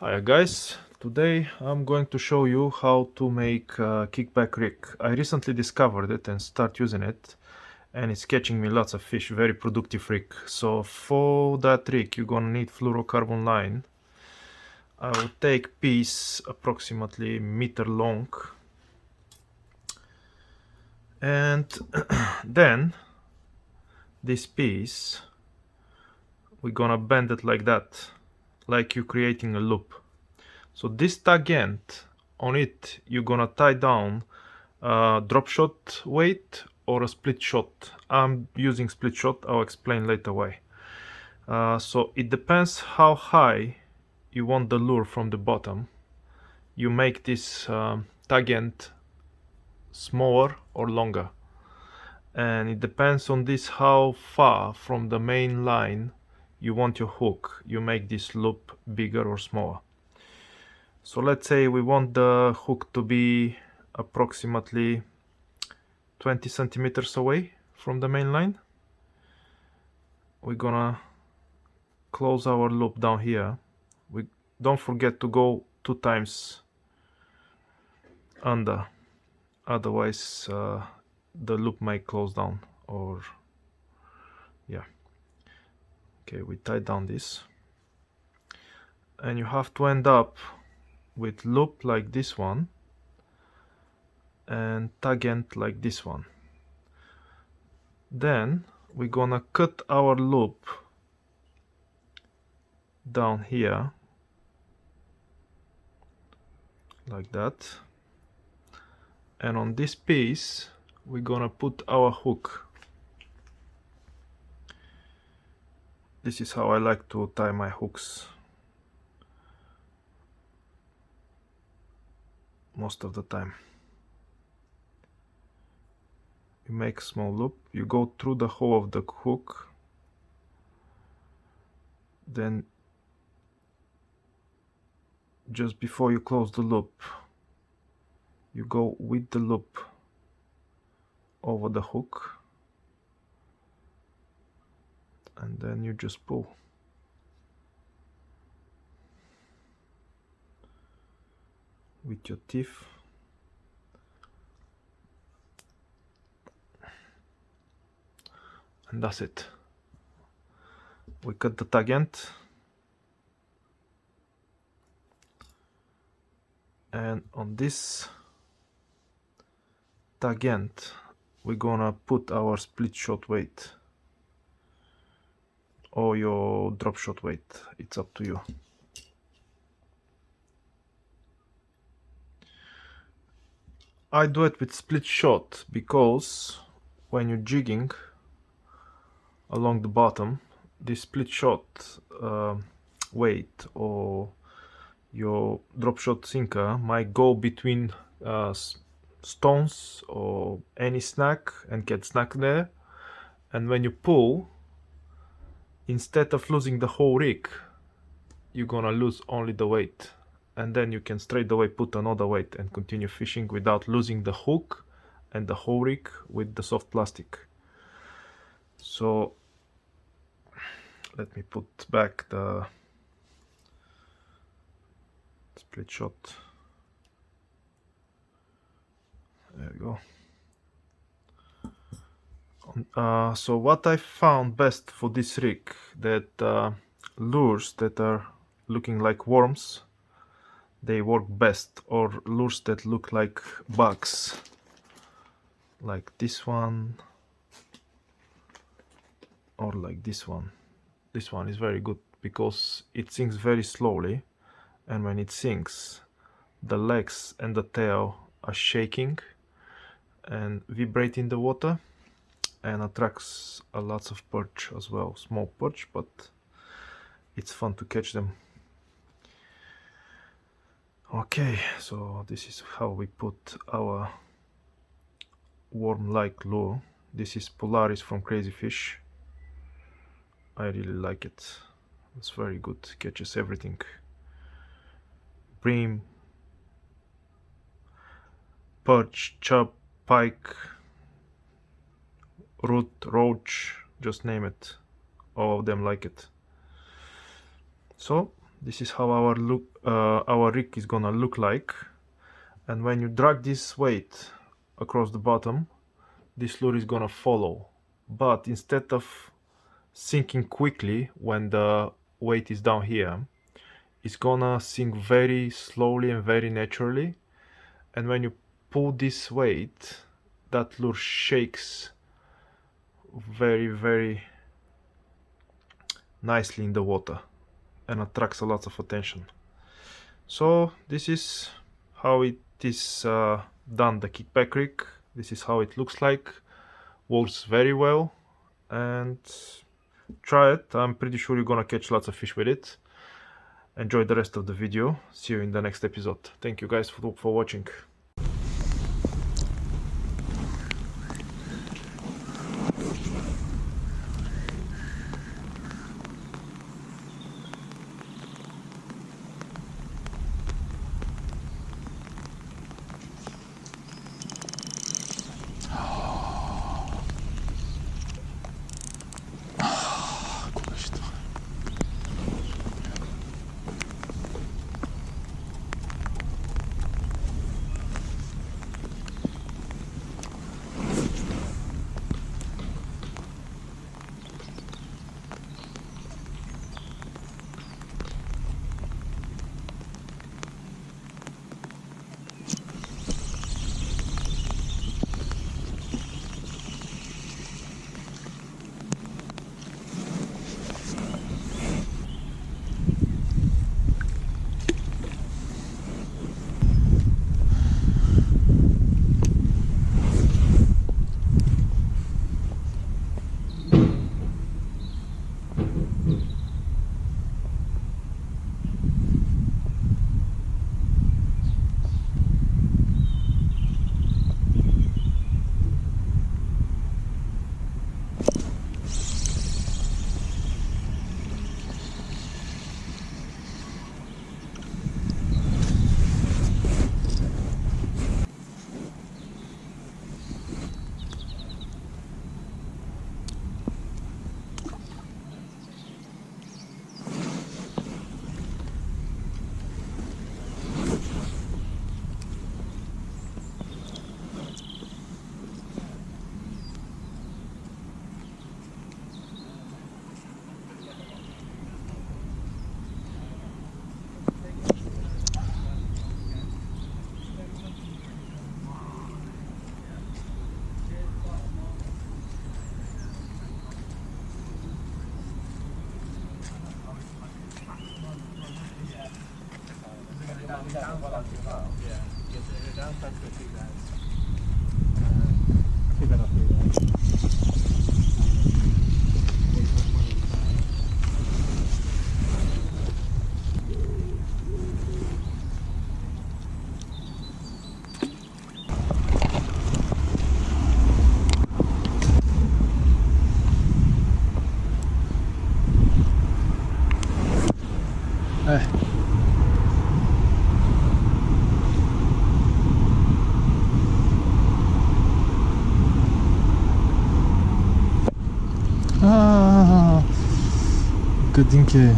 Hi guys, today I'm going to show you how to make a kickback rig. I recently discovered it and start using it, and it's catching me lots of fish, very productive rig. So for that rig you're gonna need fluorocarbon line. I will take piece approximately meter long, and then this piece we're gonna bend it like that, like you're creating a loop. So this tangent, on it you're gonna tie down a drop shot weight or a split shot. I'm using split shot, I'll explain later why. So it depends how high you want the lure from the bottom. You make this tangent smaller or longer, and it depends on this how far from the main line you want your hook. You make this loop bigger or smaller. So let's say we want the hook to be approximately 20 centimeters away from the main line. We're gonna close our loop down here. We don't forget to go 2 times under, otherwise the loop might close down, or yeah. Okay, we tie down this, and you have to end up with loop like this one and tangent like this one. Then we're gonna cut our loop down here like that, and on this piece we're gonna put our hook. This is how I like to tie my hooks most of the time. You make a small loop, you go through the hole of the hook, then just before you close the loop you go with the loop over the hook, and then you just pull. With your teeth. And that's it. We cut the tangent, and on this tangent we're gonna put our split shot weight or your drop shot weight, it's up to you. I do it with split shot because when you're jigging along the bottom, this split shot weight or your drop shot sinker might go between stones or any snack and get snack there, and when you pull, instead of losing the whole rig, you're gonna lose only the weight, and then you can straight away put another weight and continue fishing without losing the hook and the whole rig with the soft plastic. So let me put back the split shot. There we go. So what I found best for this rig, that lures that are looking like worms, they work best, or lures that look like bugs, like this one or like this one. This one is very good because it sinks very slowly, and when it sinks the legs and the tail are shaking and vibrate in the water, and attracts a lots of perch as well, small perch, but it's fun to catch them. Okay, so this is how we put our worm-like lure. This is Polaris from Crazy Fish. I really like it. It's very good, catches everything. Bream, perch, chub, pike, root, roach, just name it. All of them like it. So this is how our rig is gonna look like. And when you drag this weight across the bottom, this lure is gonna follow, but instead of sinking quickly when the weight is down here, it's gonna sink very slowly and very naturally. And when you pull this weight, that lure shakes very nicely in the water and attracts a lot of attention. So this is how it is done, the kickback rig. This is how it looks like. Works very well, and try it. I'm pretty sure you're gonna catch lots of fish with it. Enjoy the rest of the video. See you in the next episode. Thank you guys for watching. Dinke.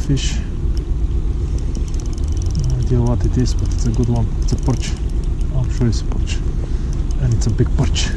fish. No idea what it is, but it's a good one. It's a perch. I'm sure it's a perch, and it's a big perch.